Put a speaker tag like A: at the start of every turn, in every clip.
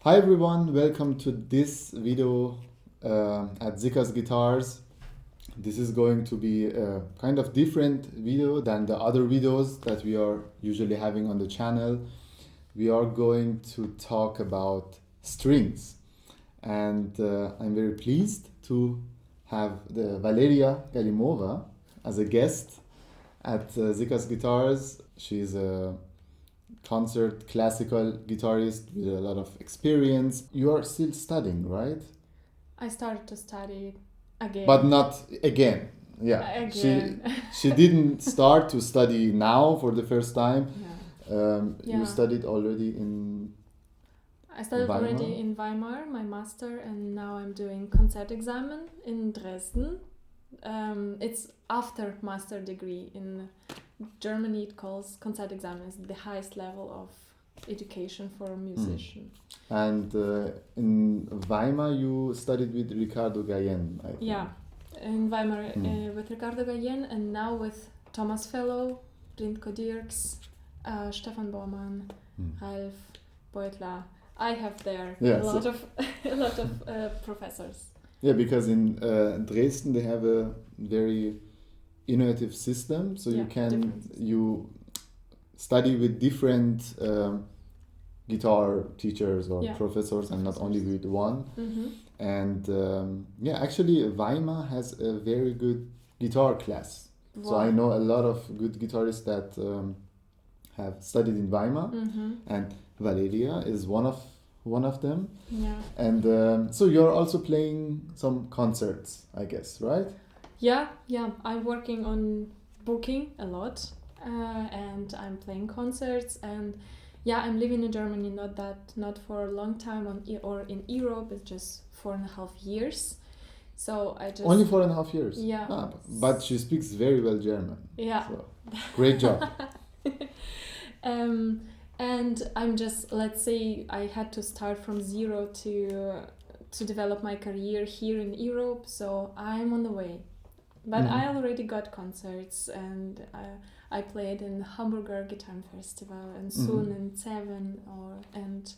A: Hi everyone, welcome to this video at Siccas Guitars. This is going to be a kind of different video than the other videos that we are usually having on the channel. We are going to talk about strings, and I'm very pleased to have the Valeria Galimova as a guest at Siccas Guitars. She's a concert classical guitarist with a lot of experience. You are still studying, right?
B: I started to study again.
A: But not again. Yeah.
B: Again.
A: She didn't start to study now for the first time.
B: Yeah.
A: You studied already in
B: I studied
A: Weimar?
B: already in Weimar, my master, and now I'm doing Konzertexamen in Dresden. It's after master degree in Germany. It calls Konzertexamen. It's the highest level of education for a musician.
A: And in Weimar you studied with Ricardo Gallen, I think.
B: Yeah, in Weimar with Ricardo Gallen, and now with Thomas Fellow, Rindko Dirks, Stefan Baumann, Ralf Beutler. I have there a lot of professors. Yeah,
A: because in Dresden they have a very innovative system, so you study with different guitar teachers or professors, and not only with one. And actually Weimar has a very good guitar class. Wow. So I know a lot of good guitarists that have studied in Weimar, and Valeria is one of them.
B: Yeah.
A: And so you're also playing some concerts, I guess, right?
B: Yeah. I'm working on booking a lot, and I'm playing concerts, and I'm living in Germany not for a long time or in Europe. It's just 4.5 years. So I just
A: only 4.5 years.
B: Yeah.
A: But she speaks very well German.
B: Yeah.
A: So, great job.
B: And I'm just, let's say, I had to start from zero to develop my career here in Europe. So I'm on the way. But I already got concerts, and I played in the Hamburger Guitar Festival, and soon in Seven, and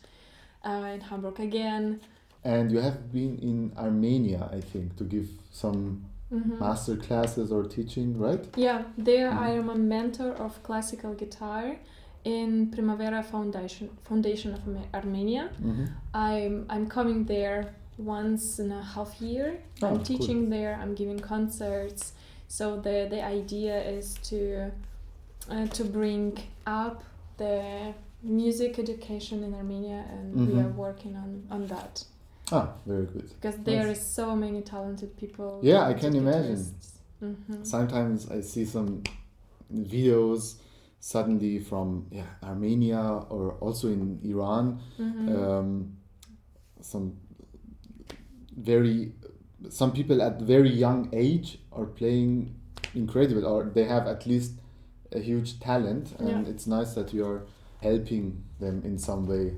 B: in Hamburg again.
A: And you have been in Armenia, I think, to give some master classes or teaching, right?
B: Yeah, there I am a mentor of classical guitar in Primavera Foundation of Armenia. I'm coming there once in a half year. I'm teaching there, I'm giving concerts. So the idea is to bring up the music education in Armenia, and we are working on that.
A: Very good.
B: Because there is so many talented people.
A: Yeah, I can imagine. Sometimes I see some videos suddenly from Armenia or also in Iran. Some people at very young age are playing incredible, or they have at least a huge talent, and it's nice that you are helping them in some way.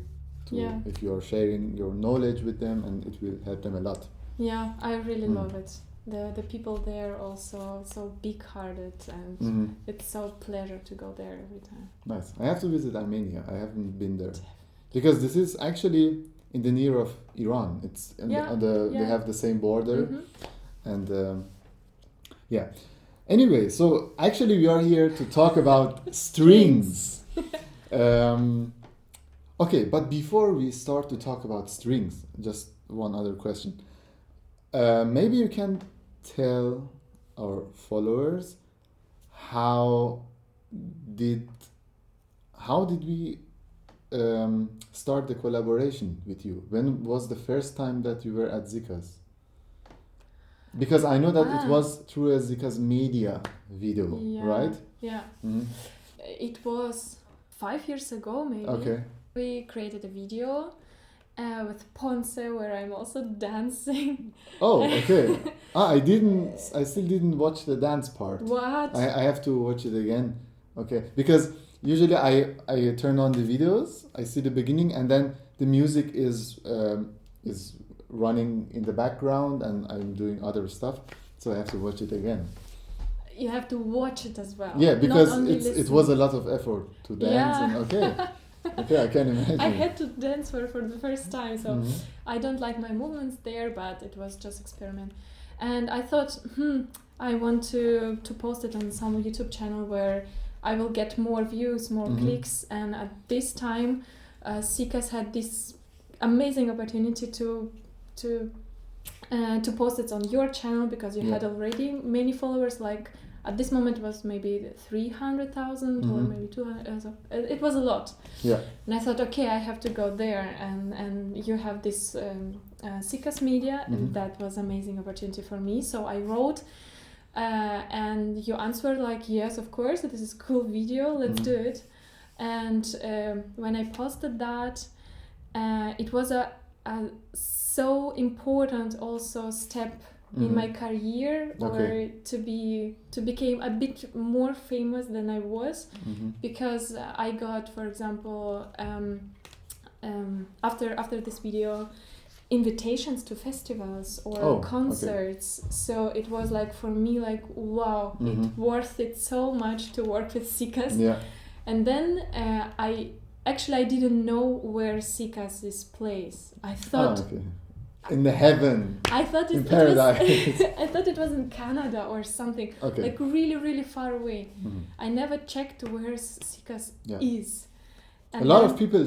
A: If you are sharing your knowledge with them, and it will help them a lot.
B: Yeah, I really love it. The people there also so big-hearted, and it's so pleasure to go there every time.
A: Nice. I have to visit Armenia. I haven't been there because this is actually in the near of Iran. It's they have the same border, and Anyway, so actually we are here to talk about strings. Okay, but before we start to talk about strings, just one other question. Maybe you can tell our followers how did we start the collaboration with you? When was the first time that you were at Ziccas? Because I know that it was through a Siccas Media video, right?
B: Yeah. It was 5 years ago, maybe.
A: Okay.
B: We created a video with Ponce, where I'm also dancing.
A: Oh, okay. I still didn't watch the dance part.
B: What?
A: I have to watch it again. Okay, because usually I turn on the videos, I see the beginning, and then the music is running in the background, and I'm doing other stuff, so I have to watch it again.
B: you have to watch it as well.
A: Yeah, because
B: not only
A: it
B: listen.
A: was a lot of effort to dance.
B: Yeah.
A: And okay, I can imagine.
B: I had to dance for the first time, so
A: Mhm.
B: I don't like my movements there, but it was just experiment. And I thought, I want to post it on some YouTube channel where I will get more views, more
A: Mhm.
B: clicks. And at this time, Siccas had this amazing opportunity to post it on your channel, because you
A: Yeah.
B: had already many followers. Like at this moment, it was maybe 300,000 or
A: Mhm.
B: maybe 200. So it was a lot.
A: Yeah.
B: And I thought, okay, I have to go there, and you have this Siccas Media,
A: Mhm.
B: and that was amazing opportunity for me. So I wrote, and you answered like, yes, of course, this is cool video, let's
A: Mhm.
B: do it. And when I posted that, it was a so important also step in
A: Mhm.
B: my career, or
A: Okay.
B: to become a bit more famous than I was.
A: Mhm.
B: Because I got, for example, after this video, invitations to festivals or
A: Oh, okay.
B: concerts. So it was like, for me, like, wow,
A: Mhm.
B: it worth it so much to work with Siccas.
A: Yeah.
B: And then I didn't know where Siccas is placed. I thought
A: okay. In the heaven.
B: I thought
A: In
B: it
A: paradise.
B: was I thought it was in Canada or something.
A: Okay.
B: Like really, really far away.
A: Mhm.
B: I never checked where Siccas
A: Yeah.
B: is.
A: A
B: And
A: lot
B: then
A: of people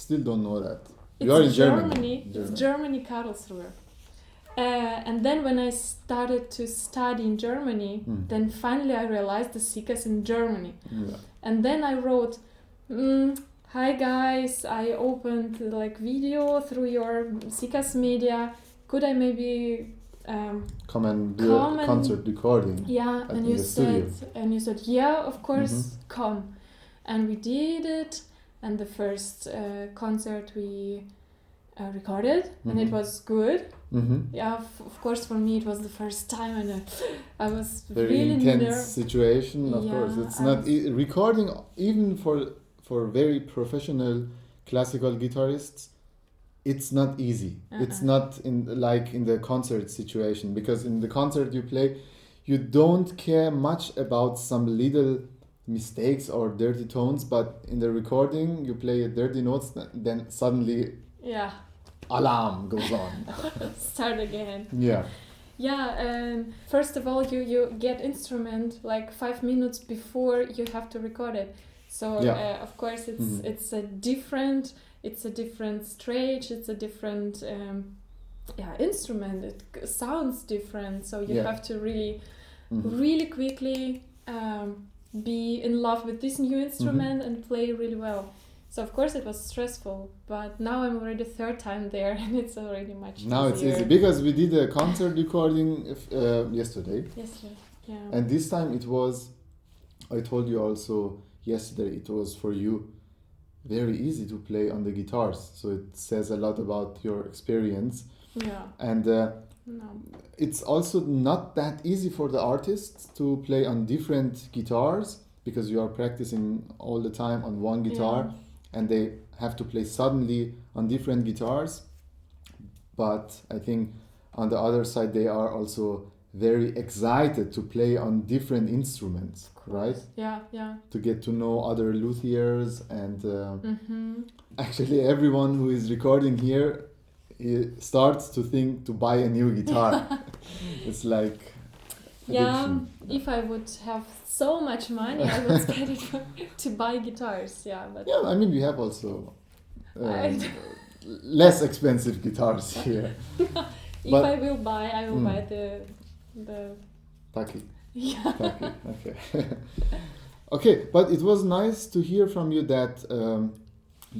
A: still don't know that.
B: it's
A: You are in
B: Germany.
A: Germany.
B: It's Germany, Karlsruhe. And then when I started to study in Germany,
A: Mm.
B: then finally I realized the Siccas in Germany.
A: Yeah.
B: And then I wrote, hi guys, I opened like video through your Siccas Media. Could I maybe
A: Come and do
B: Come
A: a
B: and-
A: concert recording.
B: yeah,
A: At
B: and
A: the
B: you
A: studio.
B: said yeah, of course,
A: Mhm.
B: come. And we did it, and the first concert we recorded, and it
A: Mhm.
B: was good.
A: Mm-hmm.
B: Yeah, of course, for me it was the first time, and I was
A: Very
B: really
A: intense
B: nervous.
A: situation, of
B: Yeah,
A: course. It's
B: I
A: not
B: was-
A: recording, even for very professional classical guitarists. It's not easy. It's not in the concert situation, because in the concert you play, you don't care much about some little mistakes or dirty tones, but in the recording you play dirty notes, then suddenly
B: Yeah,
A: alarm goes on.
B: start again.
A: Yeah.
B: Yeah, and first of all, you get instrument like 5 minutes before you have to record it. So
A: Yeah.
B: of course
A: Mhm.
B: it's a different stage. It's a different instrument. It sounds different. So you
A: Yeah.
B: have to really
A: Mhm.
B: really quickly be in love with this new instrument
A: Mm-hmm.
B: and play really well. So of course it was stressful, but now I'm already third time there, and it's already much
A: Now it's
B: easier.
A: easy, because we did a concert recording yesterday,
B: Yes, yeah.
A: and this time it was, I told you also yesterday, it was for you very easy to play on the guitars, so it says a lot about your experience.
B: Yeah.
A: And
B: No.
A: it's also not that easy for the artists to play on different guitars, because you are practicing all the time on one guitar.
B: Yeah.
A: And they have to play suddenly on different guitars. But I think on the other side, they are also very excited to play on different instruments, right?
B: Yeah.
A: To get to know other luthiers. And
B: Mm-hmm.
A: actually everyone who is recording here, he starts to think to buy a new guitar. It's like
B: Yeah,
A: addiction.
B: if I would have so much money, I would spend it to buy guitars. Yeah, but
A: Yeah, I mean, we have also
B: I-
A: less expensive guitars here.
B: if
A: But-
B: I will buy, I will
A: Mm.
B: buy the
A: Taki.
B: yeah.
A: Okay. Okay, but it was nice to hear from you that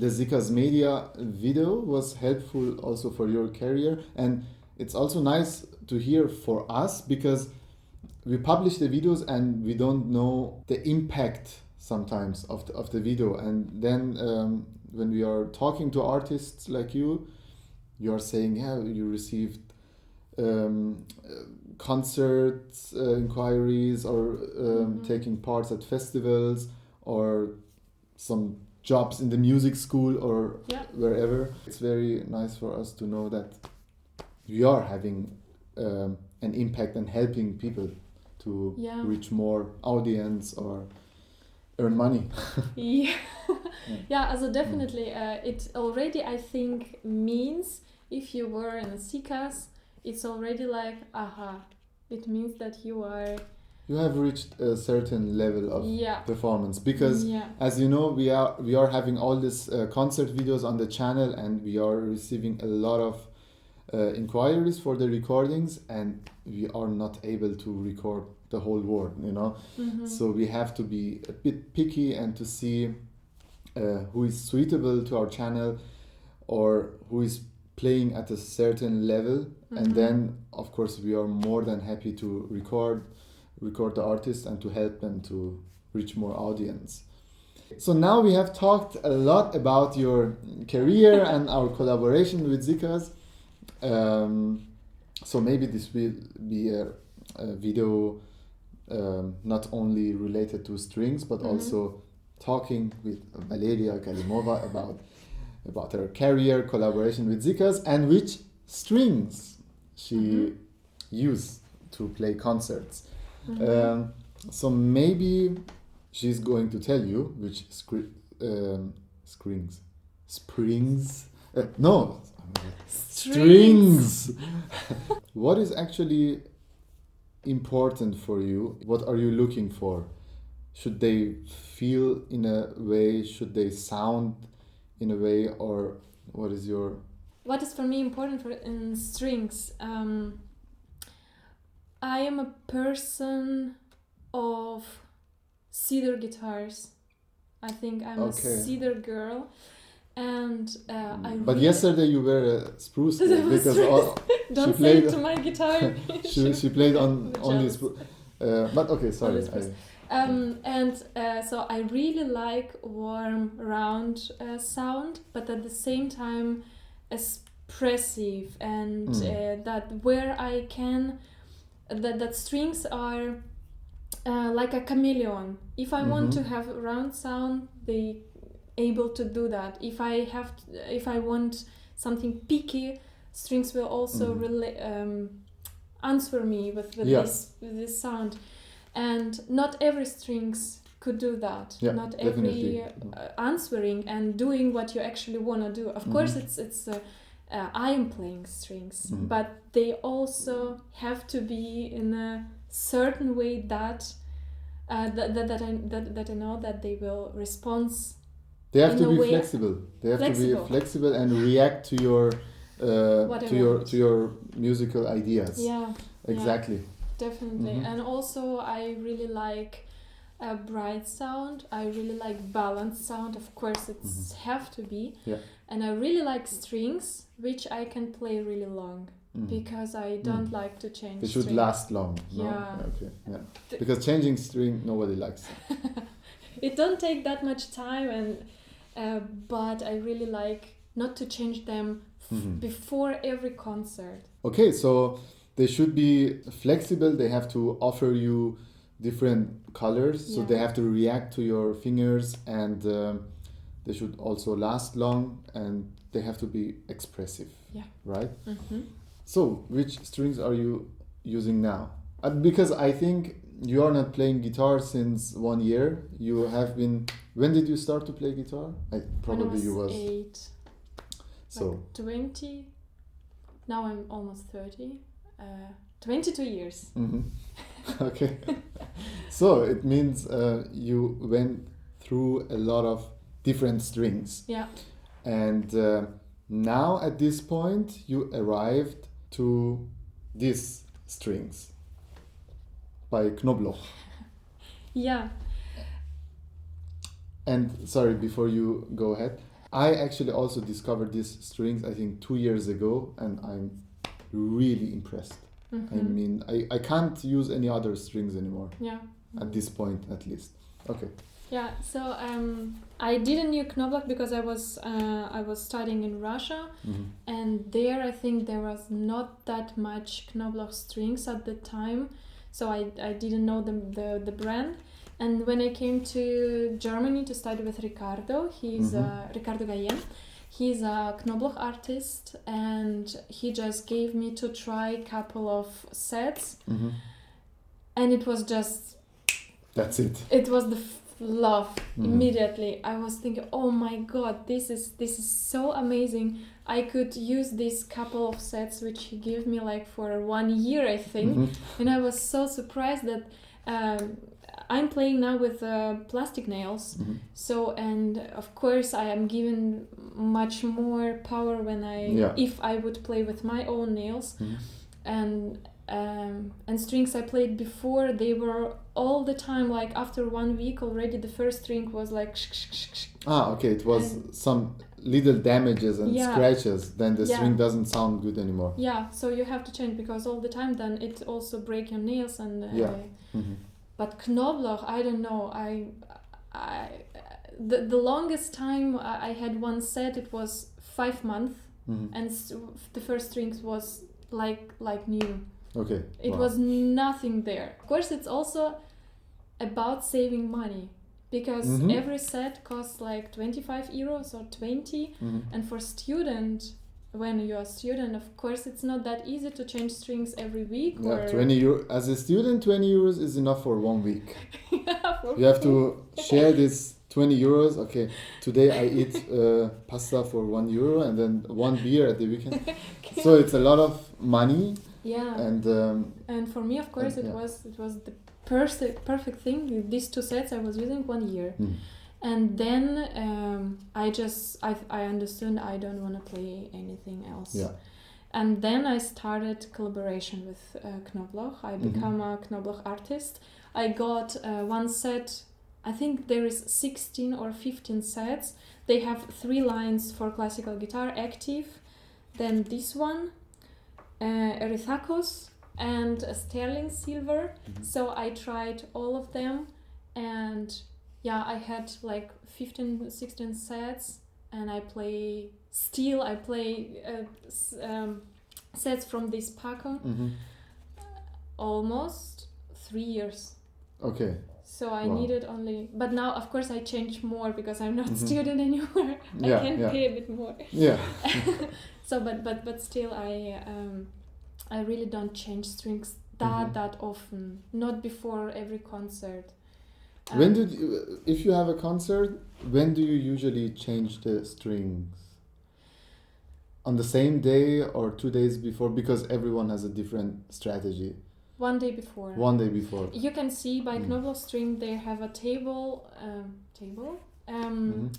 A: the Siccas Media video was helpful also for your career, and it's also nice to hear for us, because we publish the videos and we don't know the impact sometimes of the video, and then when we are talking to artists like you are saying, yeah, you received concerts inquiries, or taking parts at festivals, or some jobs in the music school, or
B: Yeah.
A: wherever. It's very nice for us to know that we are having an impact and helping people to
B: Yeah.
A: reach more audience or earn money.
B: Yeah, yeah. Also definitely, it already I think means if you were in a Siccas, it's already like aha. It means that you are.
A: You have reached a certain level of
B: Yeah.
A: performance because,
B: Yeah.
A: as you know, we are having all these concert videos on the channel, and we are receiving a lot of inquiries for the recordings, and we are not able to record the whole world, you know.
B: Mm-hmm.
A: So we have to be a bit picky and to see who is suitable to our channel or who is playing at a certain level.
B: Mm-hmm.
A: And then of course we are more than happy to record the artist and to help them to reach more audience. So now we have talked a lot about your career and our collaboration with Zikas. So maybe this will be a video not only related to strings, but also talking with Valeria Galimova about her career, collaboration with Zikas, and which strings she used to play concerts. So maybe she's going to tell you which springs. What is actually important for you? What are you looking for? Should they feel in a way? Should they sound in a way? Or what is your...
B: What is for me important in strings? I am a person of cedar guitars. I think I'm a cedar girl, and
A: But yesterday you were a spruce girl because
B: don't say it to my guitar.
A: she played on only spruce. But okay, sorry.
B: So I really like warm, round sound, but at the same time expressive, and that where I can. That strings are like a chameleon. If I want to have round sound, they able to do that. If I want something picky, strings will also answer me with this sound. And not every strings could do that.
A: Yeah,
B: not
A: definitely.
B: every answering and doing what you actually want to do. Of course, it's I am playing strings, but they also have to be in a certain way that I know that they will respond.
A: They have to be flexible. They have to be flexible and react to your to your musical ideas.
B: Yeah,
A: exactly.
B: Yeah, definitely. And also, I really like a bright sound. I really like balanced sound. Of course, it's have to be.
A: Yeah. And
B: I really like strings, which I can play really long because I don't like to change.
A: They should last long. No?
B: Yeah.
A: Okay. Yeah. Because changing string, nobody likes.
B: It don't take that much time, and but I really like not to change them before every concert. Okay,
A: so they should be flexible. They have to offer you different colors, so they have to react to your fingers, and they should also last long, and they have to be expressive.
B: Yeah.
A: Right? So, which strings are you using now? Because I think you are not playing guitar since 1 year. You have been... When did you start to play guitar? Probably you was
B: 8.
A: So
B: like 20. Now I'm almost 30. 22 years.
A: Okay. So it means you went through a lot of different strings.
B: Yeah.
A: And now at this point you arrived to these strings by Knobloch.
B: Yeah.
A: And sorry, before you go ahead, I actually also discovered these strings I think 2 years ago, and I'm really impressed. I mean, I can't use any other strings anymore.
B: Yeah.
A: At this point, at least. Okay.
B: Yeah. So I didn't know Knobloch because I was studying in Russia, and there I think there was not that much Knobloch strings at the time, so I didn't know the brand. And when I came to Germany to study with Ricardo, he's Ricardo Gallen. He's a Knobloch artist, and he just gave me to try a couple of sets. and it was just,
A: That's it.
B: it was the love
A: Mhm.
B: immediately. I was thinking, oh my god, this is so amazing. I could use this couple of sets which he gave me like for 1 year, I think.
A: Mhm.
B: And I was so surprised that I'm playing now with plastic nails.
A: Mhm.
B: So, and of course I am given much more power when
A: Yeah.
B: if I would play with my own nails.
A: Mhm.
B: And strings I played before, they were all the time, like after 1 week already the first string was like
A: Okay, it was
B: And-
A: some little damages and
B: Yeah.
A: scratches, then the
B: Yeah.
A: string doesn't sound good anymore.
B: yeah, so you have to change because all the time then it also break your nails and
A: Yeah. Mhm.
B: but Knobloch, I don't know, the longest time I had one set, it was 5 months,
A: Mhm.
B: and the first strings was like new.
A: Okay.
B: It
A: wow.
B: was nothing there. Of course, it's also about saving money because
A: Mhm.
B: every set costs like 25 euros or 20.
A: Mhm.
B: And for student, when you're a student, of course, it's not that easy to change strings every week.
A: Yeah,
B: or
A: 20 euro. As a student, 20 euros is enough for 1 week.
B: Yeah, for
A: You have to share this 20 euros. Okay, today I eat pasta for 1 euro and then 1 beer at the weekend. So it's a lot of money.
B: yeah.
A: And
B: For me, of course,
A: and,
B: it
A: yeah.
B: was the perfect thing. These 2 sets I was using 1 year.
A: Mhm.
B: And then I understood I don't want to play anything else.
A: Yeah.
B: And then I started collaboration with Knobloch. I
A: Mhm.
B: become a Knobloch artist. I got 1 set. I think there is 16 or 15 sets. They have 3 lines for classical guitar, active. Then this one, Erithacus, and a sterling silver.
A: Mhm.
B: So I tried all of them, and yeah, I had like 15, 16 sets, and I play sets from this Paco
A: Mhm.
B: almost 3 years.
A: Okay.
B: So I
A: Wow.
B: needed only, but now of course I change more because I'm not
A: Mhm.
B: student anymore.
A: Yeah,
B: I can
A: yeah.
B: pay a bit more.
A: Yeah.
B: So but still I really don't change strings
A: Mhm.
B: that often. Not before every concert.
A: When did you, if you have a concert, when do you usually change the strings? On the same day or 2 days before? Because everyone has a different strategy.
B: 1 day before.
A: 1 day before.
B: You can see by
A: Mm.
B: Knobloch string they have a table.
A: Mhm.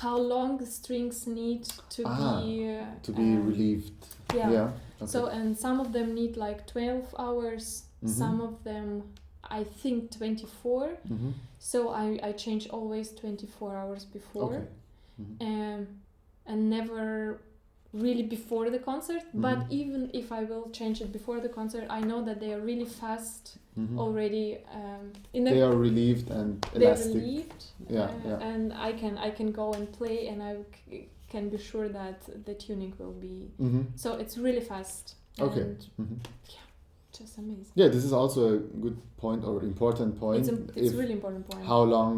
B: How long the strings need to
A: To be relieved.
B: Yeah.
A: Yeah. Okay.
B: So and some of them need like 12 hours.
A: Mhm.
B: Some of them, I think 24.
A: Mhm.
B: So I change always 24 hours before.
A: Okay. Mhm.
B: And never really before the concert. But
A: Mhm.
B: even if I will change it before the concert, I know that they are really fast
A: Mhm.
B: already.
A: They are relieved and
B: they're
A: elastic.
B: relieved.
A: Yeah, yeah.
B: And I can go and play, and I can be sure that the tuning will be.
A: Mhm.
B: So it's really fast.
A: Okay.
B: And
A: Mhm.
B: just amazing.
A: Yeah, this is also a good point or important point.
B: It's
A: If
B: really important point.
A: how long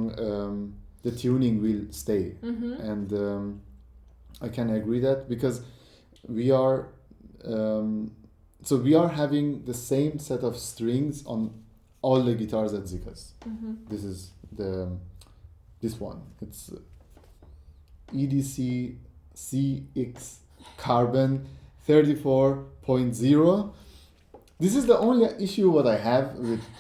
A: the tuning will stay.
B: Mm-hmm.
A: And I can agree that because we are we are having the same set of strings on all the guitars at Ziccas.
B: Mm-hmm.
A: This is this one. It's EDC CX Carbon 34.0. This is the only issue what I have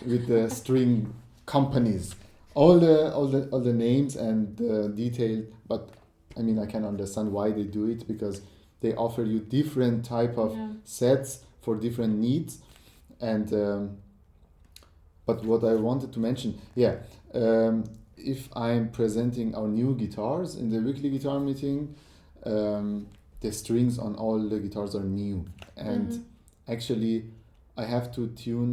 A: with the string companies. All the names and the detail, but I mean I can understand why they do it because they offer you different type of
B: Yeah.
A: sets for different needs, and but what I wanted to mention, if I'm presenting our new guitars in the weekly guitar meeting, the strings on all the guitars are new, and
B: Mhm.
A: actually I have to tune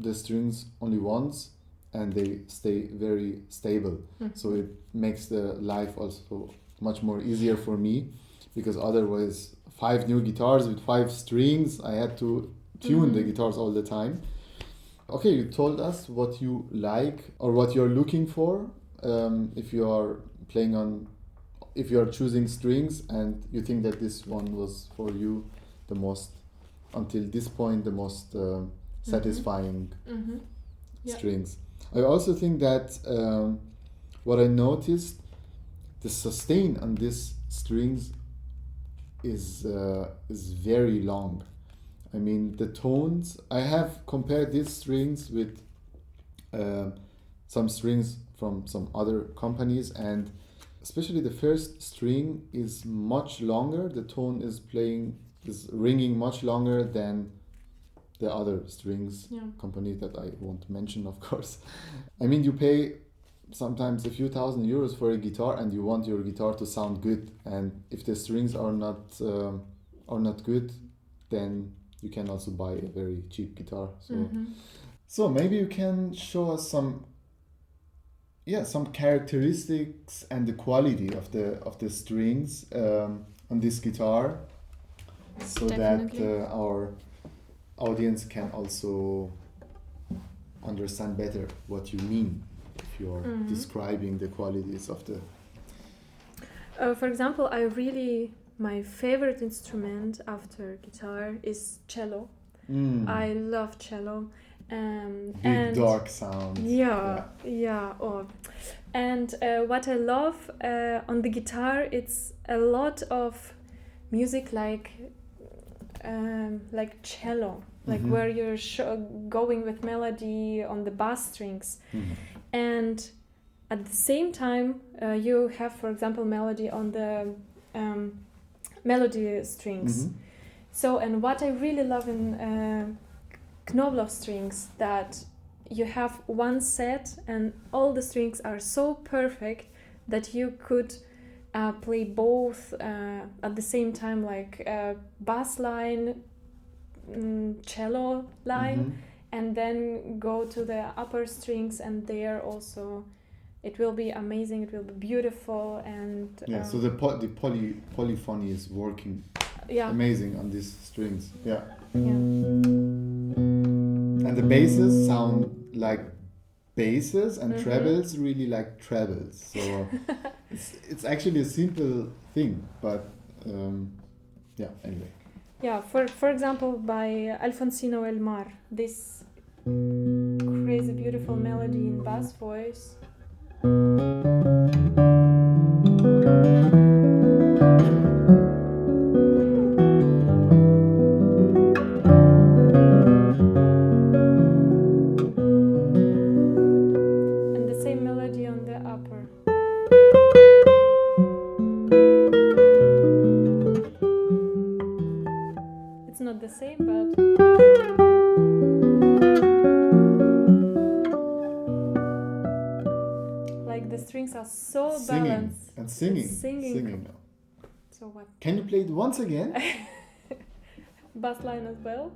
A: the strings only once and they stay very stable.
B: Mhm.
A: So it makes the life also much more easier for me because otherwise 5 new guitars with 5 strings, I had to tune the
B: Mhm.
A: guitars all the time. Okay, you told us what you like or what you're looking for if you are if you are choosing strings and you think that this one was for you the most, until this point, the most satisfying
B: Yeah.
A: strings. I also think that what I noticed, the sustain on these strings is very long. I mean, the tones. I have compared these strings with some strings from some other companies, and especially the first string is much longer. The tone is ringing much longer than the other strings company that I won't mention, of course. I mean, you pay sometimes a few thousand euros for a guitar, and you want your guitar to sound good. And if the strings are not good, then you can also buy a very cheap guitar. So maybe you can show us some characteristics and the quality of the strings on this guitar, so
B: Definitely.
A: that our audience can also understand better what you mean if you're describing the qualities of the.
B: For example, my favorite instrument after guitar is cello. I love cello.
A: Big
B: And
A: dark sound.
B: Yeah. Oh. And what I love on the guitar, it's a lot of music like cello, like where you're going with melody on the bass strings, and at the same time you have, for example, melody on the melody strings. So, and what I really love in Knobloch strings, that you have one set and all the strings are so perfect that you could play both at the same time, like bass line, cello line, and then go to the upper strings, and there also it will be amazing, it will be beautiful. And
A: so the polyphony is working amazing on these strings. And the basses sound like basses, and trebles really like trebles. So it's actually a simple thing, but anyway.
B: Yeah, for example, by Alfonsino El Mar, this crazy beautiful melody in bass voice. And the same melody on the upper. It's not the same, but like the strings are so balanced.
A: And singing.
B: So what?
A: Can you play it once again?
B: Bass line as well.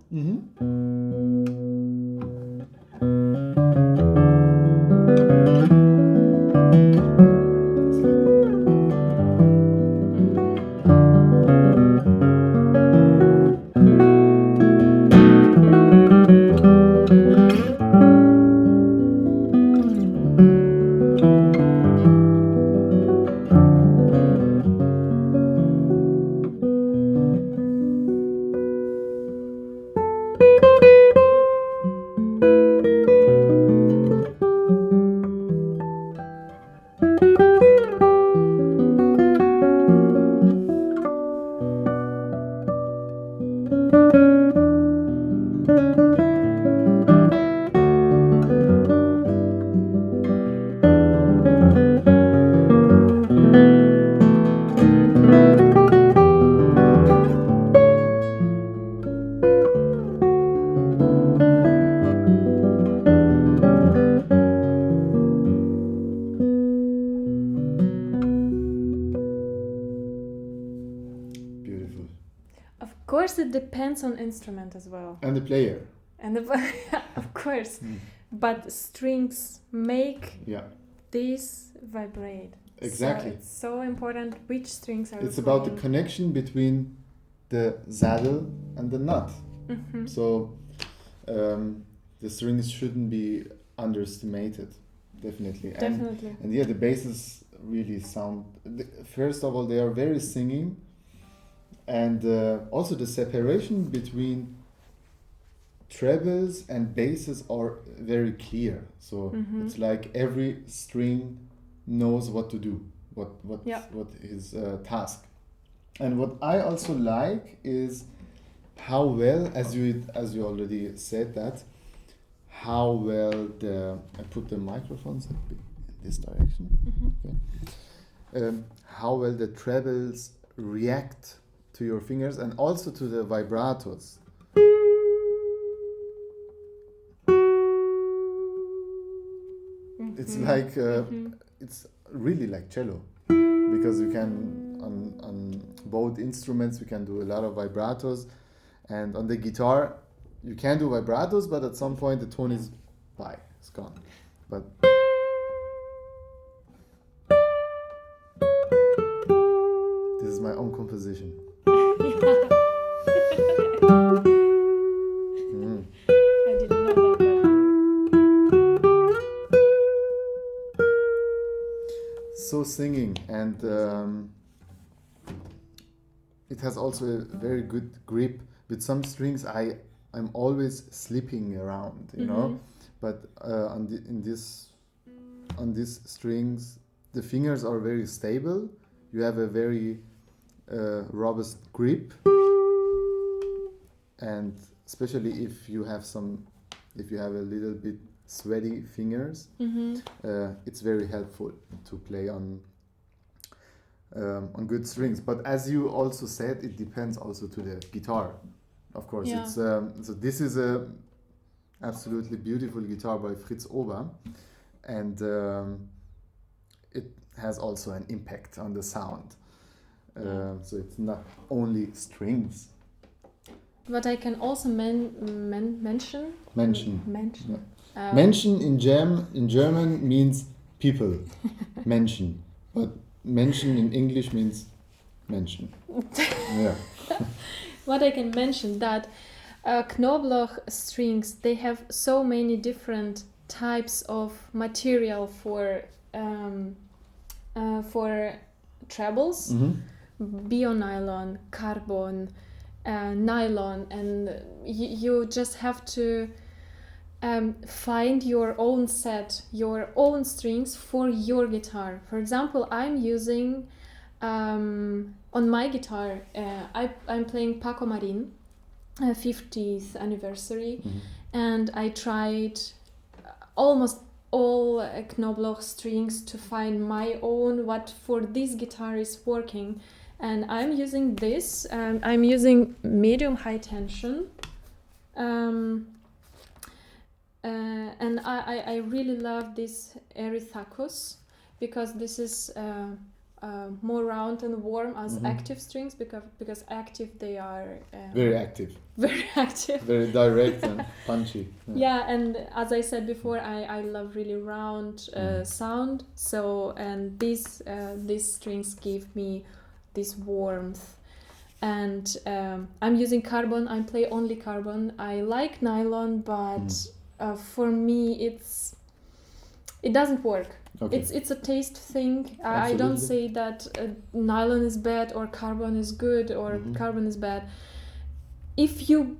B: Of course, it depends on instrument as well.
A: And the player.
B: And of course, but strings make these vibrate.
A: Exactly.
B: So it's so important which strings are.
A: It's
B: playing.
A: about the connection between the saddle and the nut. So the strings shouldn't be underestimated, definitely.
B: Definitely.
A: And the basses really sound. First of all, they are very singing, and also the separation between trebles and basses are very clear. So it's like every string knows what to do, what his task. And what I also like is how well, as you already said that, how well I put the microphones a bit in this direction. Okay. How well the trebles react to your fingers and also to the vibratos. It's like it's really like cello, because you can on both instruments we can do a lot of vibratos, and on the guitar you can do vibratos, but at some point the tone is bye, it's gone. But this is my own composition.
B: I didn't know that.
A: So singing, and it has also a very good grip. With some strings I'm always slipping around, you know, but on these strings the fingers are very stable. You have a very robust grip, and especially if you have a little bit sweaty fingers, it's very helpful to play on good strings. But as you also said, it depends also to the guitar, of course.
B: Yeah.
A: It's so this is a absolutely beautiful guitar by Fritz Ober, and it has also an impact on the sound. So it's not only strings.
B: But I can also mention.
A: Yeah. Menschen in German means people. Menschen. But Menschen in English means Menschen. Yeah.
B: What I can mention that Knobloch strings, they have so many different types of material for trebles, bio-nylon, carbon, nylon, and you just have to find your own set, your own strings for your guitar. For example, I'm using on my guitar, I'm playing Paco Marin 50th anniversary, and I tried almost all Knobloch strings to find my own, what for this guitar is working. And I'm using this, I'm using medium high tension, and I really love this Erithacus, because this is more round and warm as active strings, because active they are
A: very active, very direct and punchy.
B: Yeah, and as I said before, I love really round sound. So, and these strings give me this warmth. And I'm using carbon. I play only carbon. I like nylon, but for me it doesn't work. Okay. It's a taste thing. I don't say that nylon is bad or carbon is good or carbon is bad. If you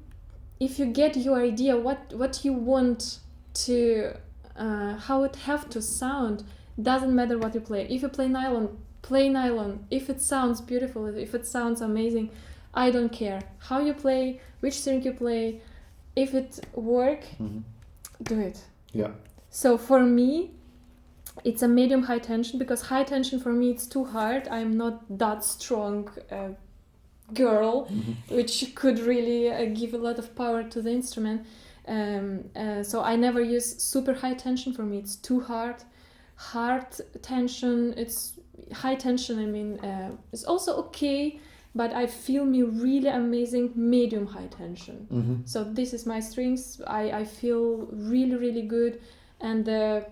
B: get your idea what you want to how it have to sound, doesn't matter what you play. If you play nylon, play nylon. If it sounds beautiful, if it sounds amazing, I don't care how you play, which string you play. If it work, do it.
A: Yeah.
B: So for me, it's a medium high tension, because high tension for me it's too hard. I'm not that strong girl, which could really give a lot of power to the instrument. So I never use super high tension. For me it's too hard. Hard tension, it's high tension, I mean, it's also okay, but I feel me really amazing medium high tension. So this is my strings. I feel really, really good, and the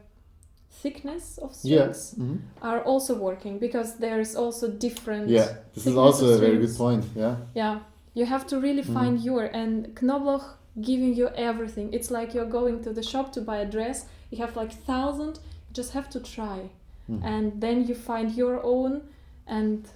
B: thickness of strings are also working, because there's also different.
A: Yeah, this is also a very good point. Yeah,
B: you have to really find your, and Knobloch giving you everything. It's like you're going to the shop to buy a dress. You have like 1,000. You just have to try, and then you find your own and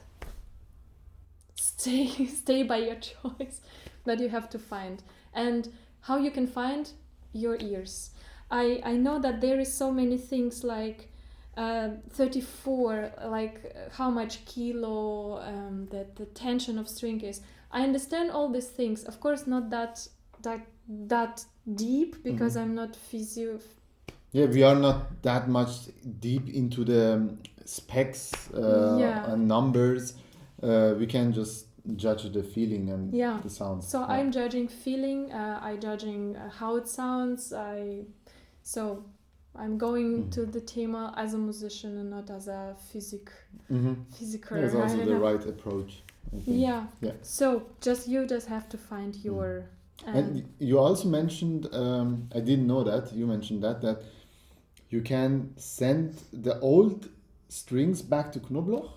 B: stay by your choice. But you have to find. And how you can find your ears. I know that there is so many things like 34, like how much kilo, the tension of string is. I understand all these things. Of course, not that deep, because I'm not physio.
A: Yeah, we are not that much deep into the specs and numbers. We can just judge the feeling and the sound.
B: So I'm judging feeling. I'm judging how it sounds. I'm going to the tema as a musician and not as a physical.
A: That's also the right approach.
B: Yeah. So you just have to find your.
A: And you also mentioned, I didn't know that you mentioned that you can send the old strings back to Knobloch,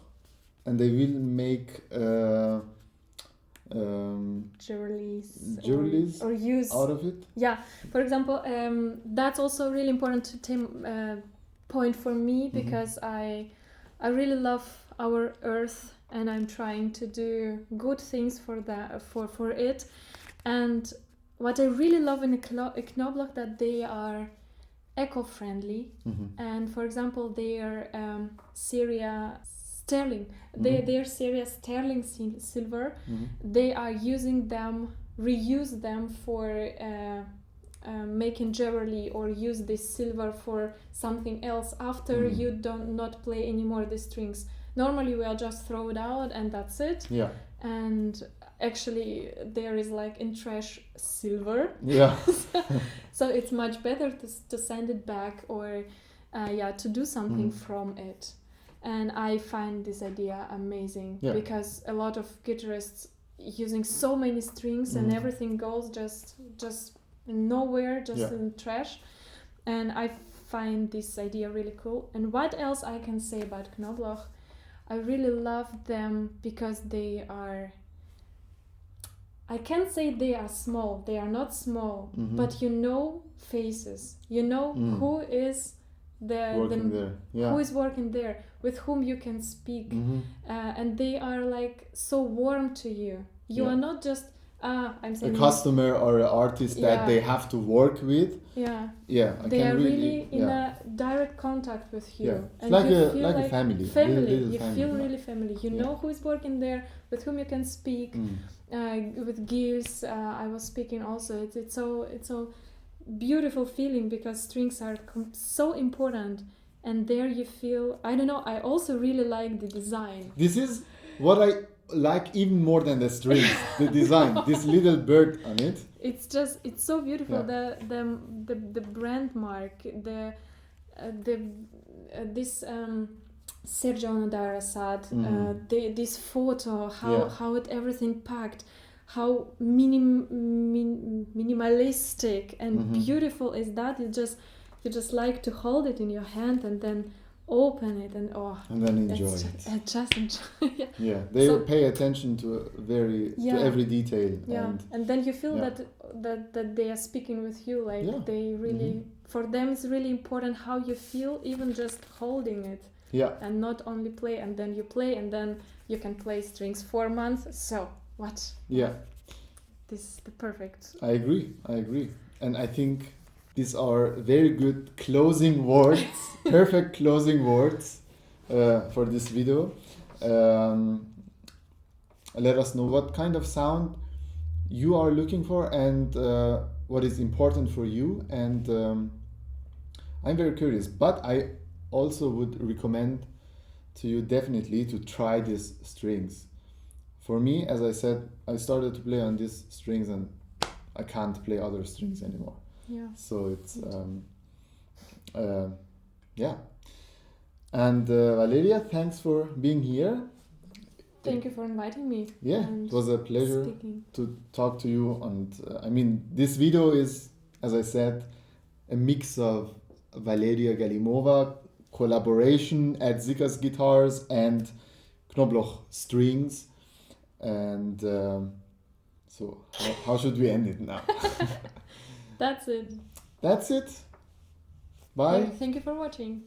A: and they will make jewelries
B: or use
A: out of it.
B: Yeah, for example, that's also really important point for me, because I really love our earth, and I'm trying to do good things for that for it. And what I really love in a Knobloch, that they are eco-friendly, and for example their Syria sterling, their Syria sterling silver, they are using them, reuse them for making jewelry, or use this silver for something else after you not play anymore the strings. Normally we will just throw it out and that's it.
A: Yeah.
B: And actually there is like in trash silver.
A: Yeah.
B: So it's much better to send it back, or to do something from it. And I find this idea amazing, because a lot of guitarists using so many strings and everything goes just nowhere, just in trash. And I find this idea really cool. And what else I can say about Knobloch? I really love them because they are, I can't say they are small, they are not small, but you know faces, you know who is who is working there, with whom you can speak, and they are like so warm to you. You are not just I'm saying
A: a customer or an artist that they have to work with.
B: They are really in a direct contact with you.
A: And like you feel like a family.
B: You feel really family. You know who is working there, with whom you can speak. With Gilles, I was speaking also. It's so beautiful feeling, because strings are so important, and there you feel, I don't know, I also really like the design.
A: This is what I like even more than the strings, the design, this little bird on it.
B: It's so beautiful. The brand mark, this Sergio Nadarasad, this photo, how it everything packed, how minimalistic and beautiful is that. You just like to hold it in your hand and then open it and
A: then enjoy it.
B: Just enjoy.
A: They pay attention to every detail.
B: And then you feel that they are speaking with you, like they really, for them it's really important how you feel, even just holding it. And not only play, and then you play, and then you can play strings 4 months. So what? This is the perfect.
A: I agree. And I think these are very good closing words, perfect closing words for this video. Let us know what kind of sound you are looking for, and what is important for you. And I'm very curious, but I also would recommend to you definitely to try these strings. For me, as I said, I started to play on these strings and I can't play other strings anymore. So it's and Valeria, thanks for being here.
B: Thank you for inviting me.
A: It was a pleasure to talk to you. And I mean, this video is, as I said, a mix of Valeria Galimova collaboration at Siccas Guitars and Knobloch strings. And so how should we end it now?
B: That's it.
A: Bye.
B: Thank you for watching.